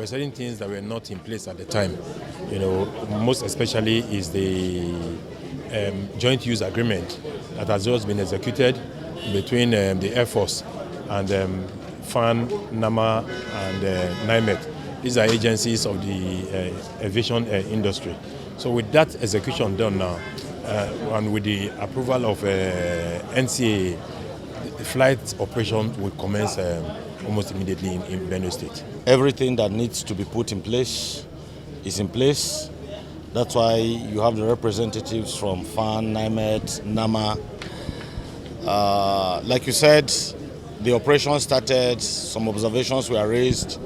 were certain things that were not in place at the time. Most especially is the joint use agreement that has just been executed between the Air Force and FAN, NAMA, and NIMET. These are agencies of the aviation industry. So with that execution done now, and with the approval of NCA, the flight operation will commence almost immediately in Benue State. Everything that needs to be put in place is in place. That's why you have the representatives from FAN, NIMET, NAMA. Like you said, the operation started, some observations were raised,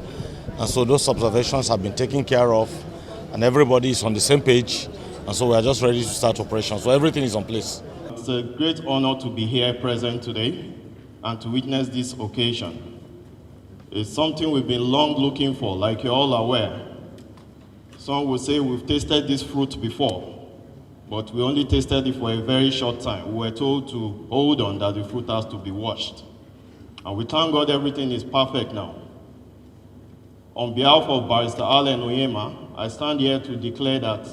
and so those observations have been taken care of, and everybody is on the same page, and so we are just ready to start operations. So everything is in place. It's a great honor to be here present today and to witness this occasion. It's something we've been long looking for, like you're all aware. Some will say we've tasted this fruit before, but we only tasted it for a very short time. We were told to hold on, that the fruit has to be washed. And we thank God everything is perfect now. On behalf of Barrister Allen Oyema, I stand here to declare that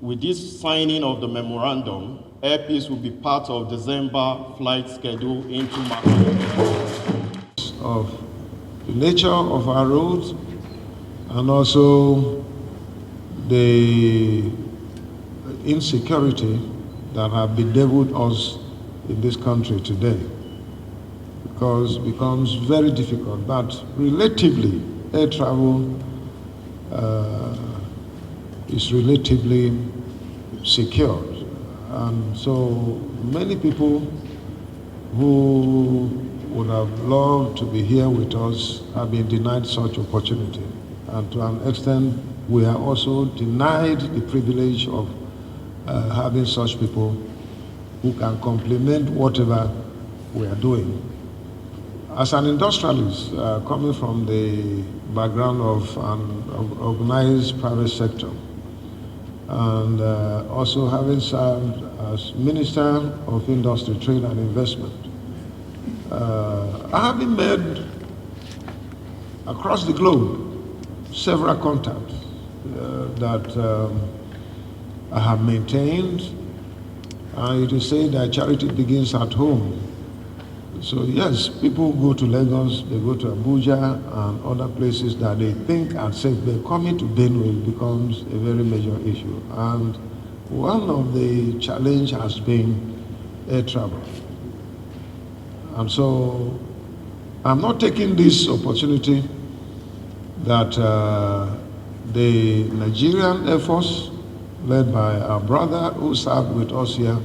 with this signing of the memorandum, Air Peace will be part of December flight schedule into Makurdi. Of the nature of our roads and also the insecurity that have bedeviled us in this country today, because it becomes very difficult, but relatively air travel is relatively secured. And so many people who would have loved to be here with us have been denied such opportunity. And to an extent, we are also denied the privilege of having such people who can complement whatever we are doing. As an industrialist, coming from the background of an organized private sector, and also having served as Minister of Industry, Trade and Investment, I have been made across the globe several contacts that I have maintained. It is said that charity begins at home. So yes, people go to Lagos, they go to Abuja and other places that they think are safe, but coming to Benue becomes a very major issue. And one of the challenge has been air travel. And so I'm not taking this opportunity that the Nigerian Air Force, led by our brother who served with us here,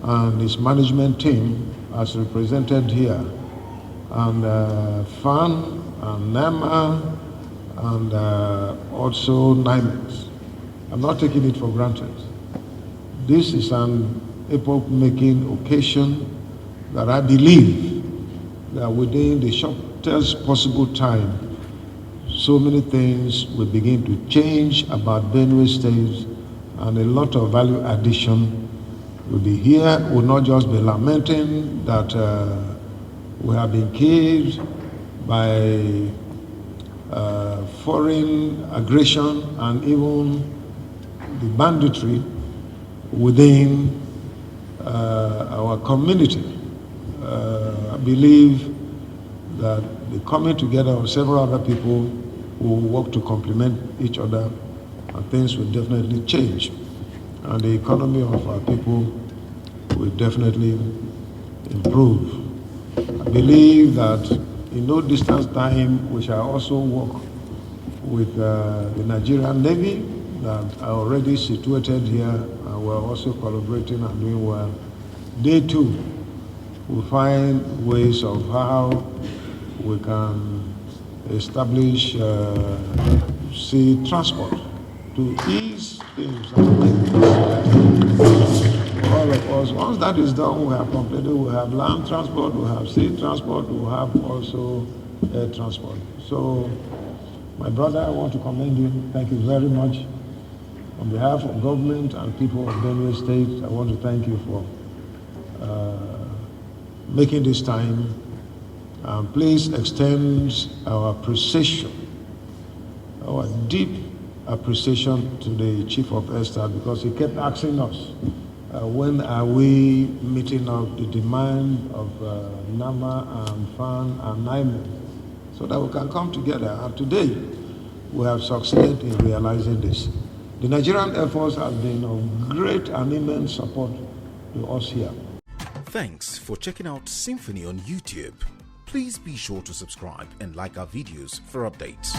and his management team, as represented here, and FAN and NAMA and also NIMET. I'm not taking it for granted. This is an epoch-making occasion that I believe that within the shortest possible time, so many things will begin to change about Benue State, and a lot of value addition will be here. Will not just be lamenting that we have been killed by foreign aggression and even the banditry within our community. I believe that the coming together of several other people who work to complement each other, and things will definitely change. And the economy of our people will definitely improve. I believe that in no distant time we shall also work with the Nigerian Navy that are already situated here, and we're also collaborating and doing well. They too will find ways of how we can establish sea transport to ease things and make all of us. Once that is done, we have completed, we have land transport, we have sea transport, we have also air transport. So, my brother, I want to commend you. Thank you very much. On behalf of government and people of Benue State, I want to thank you for making this time. Please extend our appreciation our deep appreciation to the Chief of Air Staff, because he kept asking us, when are we meeting up the demand of NAMA and FAN and NIME, so that we can come together. And today, we have succeeded in realizing this. The Nigerian Air Force has been of great and immense support to us here. Thanks for checking out SYMFONI on YouTube. Please be sure to subscribe and like our videos for updates.